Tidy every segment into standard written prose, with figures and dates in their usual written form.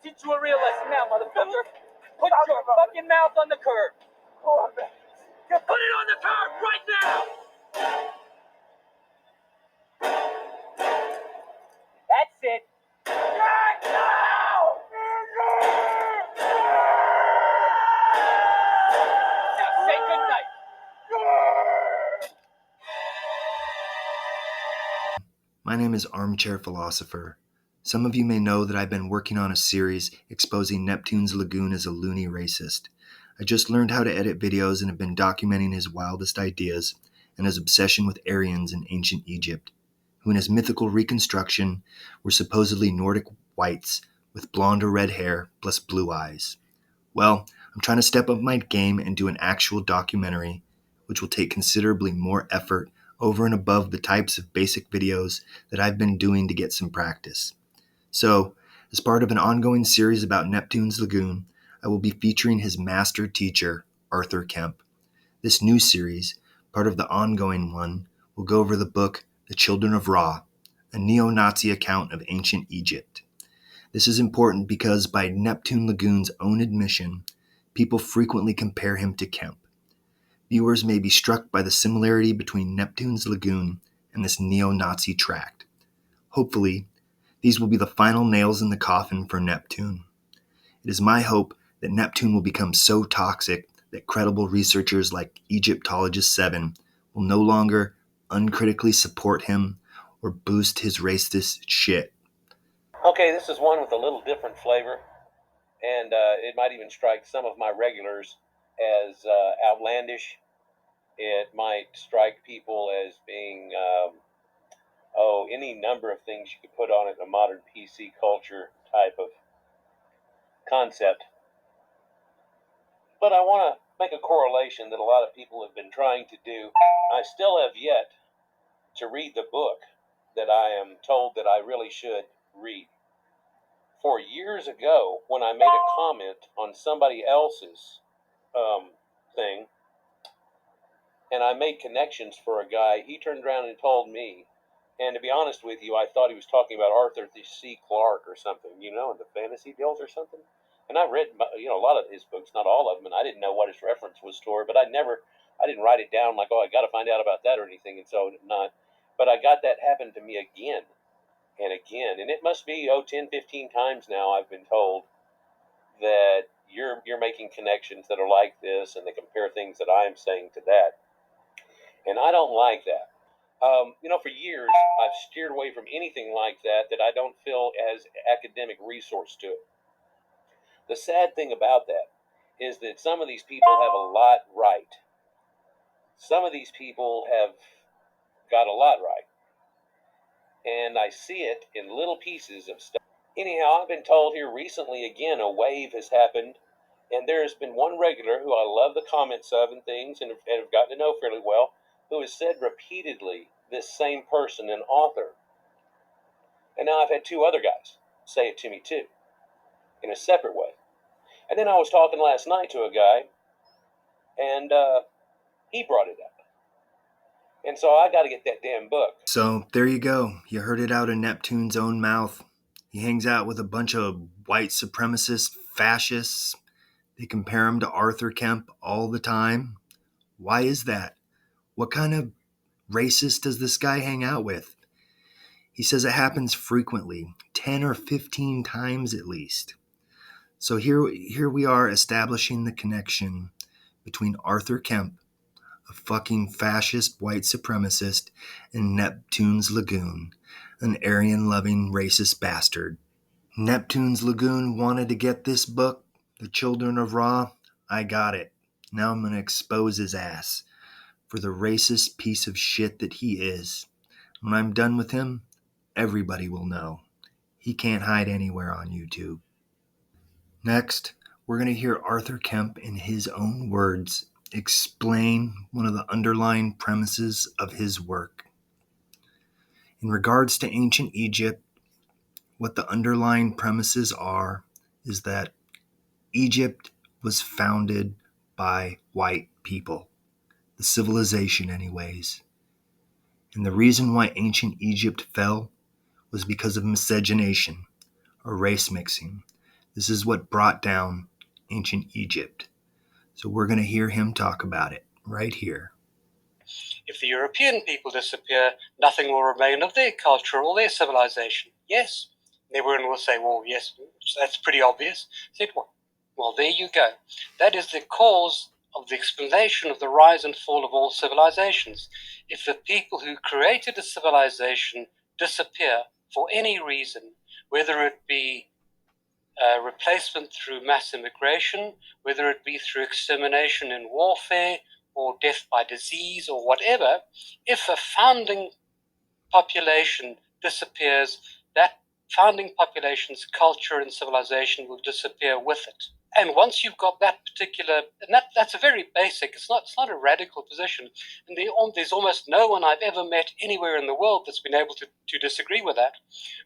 teach you a real lesson now, motherfucker. Put your fucking mouth on the curb. Put it on the curb right now. That's it. Right now. Now say goodnight. My name is Armchair Philosopher. Some of you may know that I've been working on a series exposing Neptunes Lagoon as a loony racist. I just learned how to edit videos and have been documenting his wildest ideas and his obsession with Aryans in ancient Egypt, who in his mythical reconstruction were supposedly Nordic whites with blonde or red hair plus blue eyes. Well, I'm trying to step up my game and do an actual documentary, which will take considerably more effort over and above the types of basic videos that I've been doing to get some practice. So, as part of an ongoing series about Neptunes Lagoon, I will be featuring his master teacher, Arthur Kemp. This new series, part of the ongoing one, will go over the book The Children of Ra, a neo-Nazi account of ancient Egypt. This is important because, by Neptune Lagoon's own admission, people frequently compare him to Kemp. Viewers may be struck by the similarity between Neptunes Lagoon and this neo-Nazi tract. Hopefully, these will be the final nails in the coffin for Neptune. It is my hope that Neptune will become so toxic that credible researchers like Egyptologist Stephan will no longer uncritically support him or boost his racist shit. Okay, this is one with a little different flavor, and it might even strike some of my regulars as outlandish. It might strike people as being, any number of things you could put on it in a modern PC culture type of concept. But I want to make a correlation that a lot of people have been trying to do. I still have yet to read the book that I am told that I really should read. 4 years ago, when I made a comment on somebody else's thing, and I made connections for a guy, he turned around and told me, and to be honest with you, I thought he was talking about Arthur C. Clarke or something, in the fantasy deals or something. And I've read, a lot of his books, not all of them, and I didn't know what his reference was to, but I didn't write it down like, I got to find out about that or anything, and so not. But I got that happen to me again and again, and it must be 10, 15 times now I've been told that you're making connections that are like this, and they compare things that I'm saying to that. And I don't like that. For years, I've steered away from anything like that I don't feel as academic resource to it. The sad thing about that is that some of these people have a lot right. Some of these people have got a lot right. And I see it in little pieces of stuff. Anyhow, I've been told here recently, again, a wave has happened. And there has been one regular who I love the comments of and things and have gotten to know fairly well, who has said repeatedly this same person, an author. And now I've had two other guys say it to me too, in a separate way. And then I was talking last night to a guy, and he brought it up. And so I got to get that damn book. So there you go. You heard it out of Neptune's own mouth. He hangs out with a bunch of white supremacist fascists. They compare him to Arthur Kemp all the time. Why is that? What kind of racist does this guy hang out with? He says it happens frequently, 10 or 15 times at least. So here we are establishing the connection between Arthur Kemp, a fucking fascist white supremacist, and Neptunes Lagoon, an Aryan-loving racist bastard. Neptunes Lagoon wanted to get this book, The Children of Ra. I got it. Now I'm going to expose his ass for the racist piece of shit that he is. When I'm done with him, everybody will know. He can't hide anywhere on YouTube. Next, we're going to hear Arthur Kemp, in his own words, explain one of the underlying premises of his work. In regards to ancient Egypt, what the underlying premises are is that Egypt was founded by white people, the civilization anyways. And the reason why ancient Egypt fell was because of miscegenation, or race mixing. This is what brought down ancient Egypt. So we're going to hear him talk about it right here. If the European people disappear, nothing will remain of their culture or their civilization. Yes. Everyone will say, well, yes, that's pretty obvious. I said, well, there you go. That is the cause of the explanation of the rise and fall of all civilizations. If the people who created a civilization disappear for any reason, whether it be replacement through mass immigration, whether it be through extermination in warfare or death by disease or whatever, if a founding population disappears, that founding population's culture and civilization will disappear with it. And once you've got that particular, and that's a very basic, it's not a radical position, and there's almost no one I've ever met anywhere in the world that's been able to disagree with that.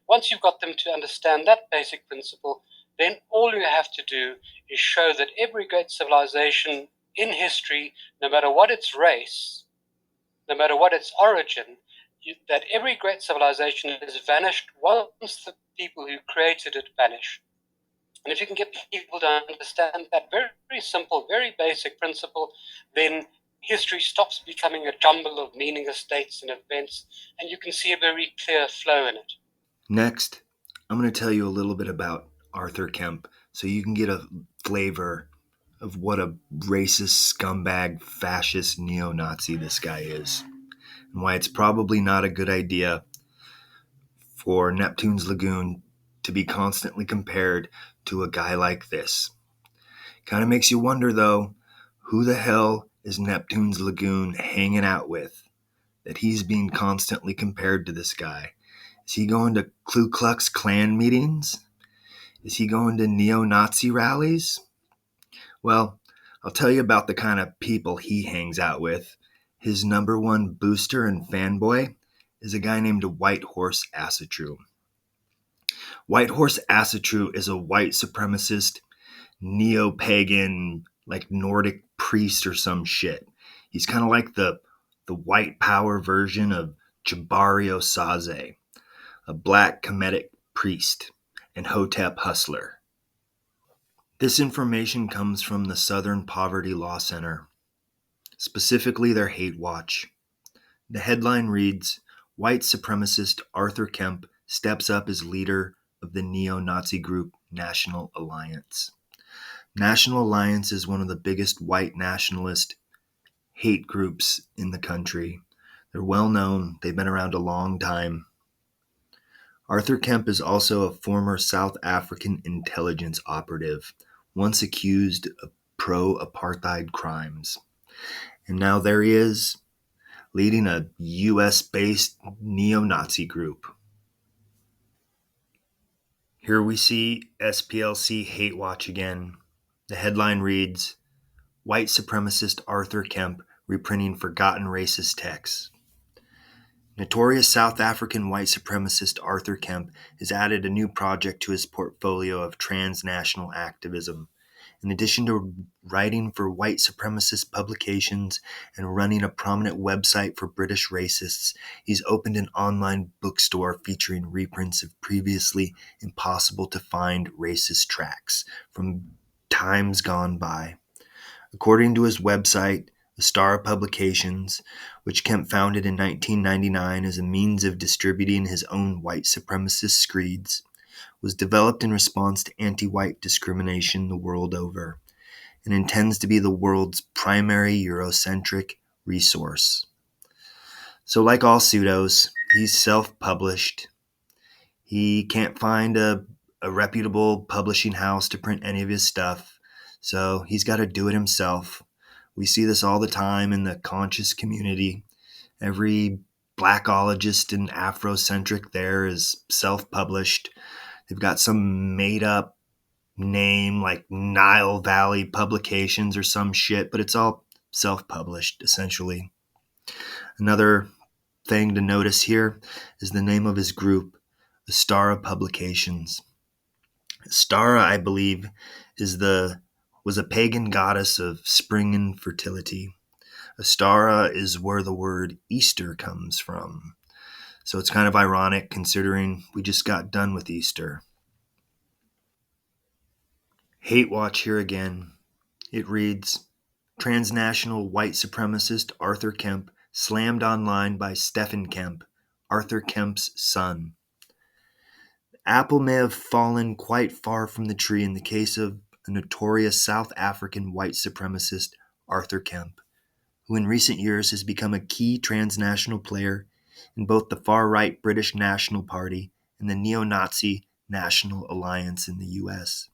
Once you've got them to understand that basic principle, then all you have to do is show that every great civilization in history, no matter what its race, no matter what its origin, that every great civilization has vanished once the people who created it vanish. And if you can get people to understand that very, very simple, very basic principle, then history stops becoming a jumble of meaningless dates and events, and you can see a very clear flow in it. Next, I'm going to tell you a little bit about Arthur Kemp so you can get a flavor of what a racist, scumbag, fascist, neo-Nazi this guy is, and why it's probably not a good idea for Neptunes Lagoon to be constantly compared to a guy like this. Kind of makes you wonder, though, who the hell is Neptunes Lagoon hanging out with that he's being constantly compared to this guy? Is he going to Ku Klux Klan meetings? Is he going to neo-Nazi rallies? Well, I'll tell you about the kind of people he hangs out with. His number one booster and fanboy is a guy named White Horse Asatru. White Horse Asatru is a white supremacist, neo-pagan, like Nordic priest or some shit. He's kind of like the white power version of Jabari Osaze, a black Kemetic priest and Hotep hustler. This information comes from the Southern Poverty Law Center, specifically their hate watch. The headline reads, "White supremacist Arthur Kemp steps up as leader of the neo-Nazi group National Alliance." National Alliance is one of the biggest white nationalist hate groups in the country. They're well known. They've been around a long time. Arthur Kemp is also a former South African intelligence operative, once accused of pro-apartheid crimes. And now there he is, leading a US-based neo-Nazi group. Here we see SPLC Hate Watch again. The headline reads, "White supremacist Arthur Kemp reprinting forgotten racist texts." Notorious South African white supremacist Arthur Kemp has added a new project to his portfolio of transnational activism. In addition to writing for white supremacist publications and running a prominent website for British racists, he's opened an online bookstore featuring reprints of previously impossible to find racist tracts from times gone by. According to his website, the Star of Publications, which Kemp founded in 1999 as a means of distributing his own white supremacist screeds, was developed in response to anti-white discrimination the world over, and intends to be the world's primary Eurocentric resource. So like all pseudos, he's self-published. He can't find a reputable publishing house to print any of his stuff, so he's got to do it himself. We see this all the time in the conscious community. Every blackologist and Afrocentric there is self-published. They've got some made-up name like Nile Valley Publications or some shit, but it's all self-published, essentially. Another thing to notice here is the name of his group, the Star of Publications. Stara, I believe, was a pagan goddess of spring and fertility. Astara is where the word Easter comes from. So it's kind of ironic considering we just got done with Easter. Hate watch here again. It reads, Transnational white supremacist Arthur Kemp slammed online by Stephan Kemp, Arthur Kemp's son. The apple may have fallen quite far from the tree in the case of a notorious South African white supremacist, Arthur Kemp, who in recent years has become a key transnational player in both the far-right British National Party and the neo-Nazi National Alliance in the U.S.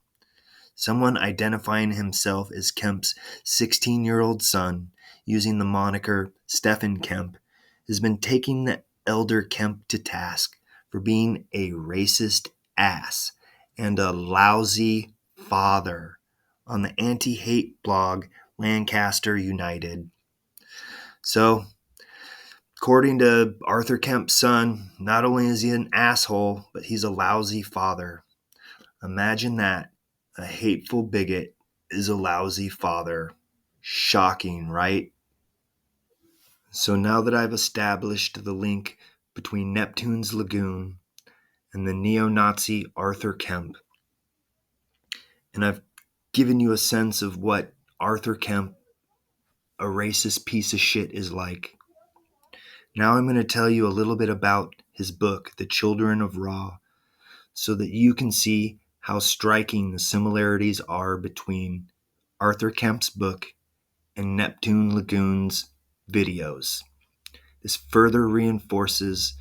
Someone identifying himself as Kemp's 16-year-old son, using the moniker Stephan Kemp, has been taking the elder Kemp to task for being a racist ass and a lousy father on the anti-hate blog Lancaster United. So, according to Arthur Kemp's son, not only is he an asshole, but he's a lousy father. Imagine that. A hateful bigot is a lousy father. Shocking, right? So now that I've established the link between Neptunes Lagoon and the neo-Nazi Arthur Kemp, and I've given you a sense of what Arthur Kemp, a racist piece of shit, is like, now I'm going to tell you a little bit about his book, The Children of Ra, so that you can see how striking the similarities are between Arthur Kemp's book and Neptunes Lagoon's videos. This further reinforces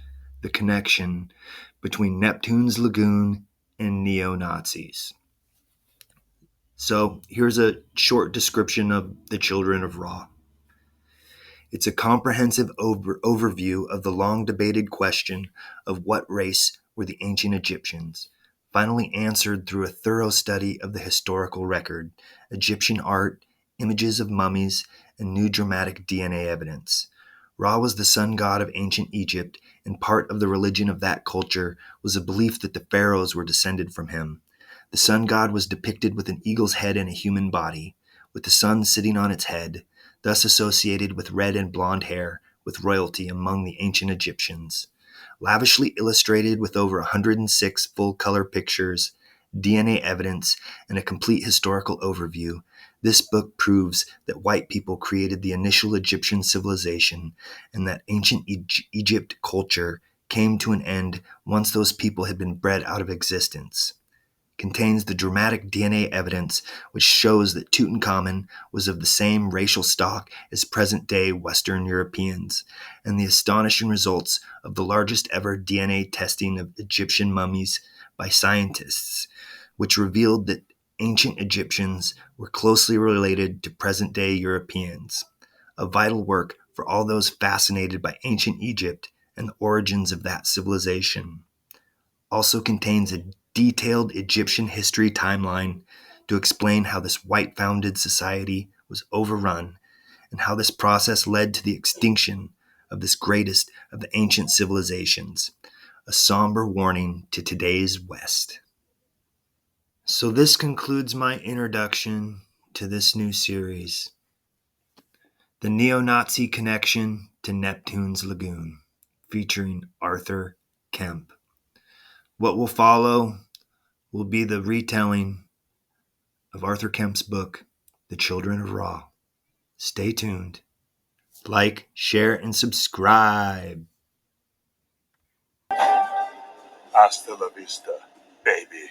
the connection between Neptunes Lagoon and neo-Nazis. So here's a short description of The Children of Ra. It's a comprehensive overview of the long-debated question of what race were the ancient Egyptians, finally answered through a thorough study of the historical record, Egyptian art, images of mummies, and new dramatic DNA evidence. Ra was the sun god of ancient Egypt, and part of the religion of that culture was a belief that the pharaohs were descended from him. The sun god was depicted with an eagle's head and a human body, with the sun sitting on its head, thus associated with red and blonde hair, with royalty among the ancient Egyptians. Lavishly illustrated with over 106 full-color pictures, DNA evidence, and a complete historical overview, this book proves that white people created the initial Egyptian civilization and that ancient Egypt culture came to an end once those people had been bred out of existence. Contains the dramatic DNA evidence which shows that Tutankhamun was of the same racial stock as present-day Western Europeans, and the astonishing results of the largest ever DNA testing of Egyptian mummies by scientists, which revealed that ancient Egyptians were closely related to present-day Europeans, a vital work for all those fascinated by ancient Egypt and the origins of that civilization. Also contains a detailed Egyptian history timeline to explain how this white-founded society was overrun and how this process led to the extinction of this greatest of the ancient civilizations, a somber warning to today's West. So this concludes my introduction to this new series, The Neo-Nazi Connection to Neptunes Lagoon, featuring Arthur Kemp. What will follow will be the retelling of Arthur Kemp's book, The Children of Ra. Stay tuned. Like, share, and subscribe. Hasta la vista, baby.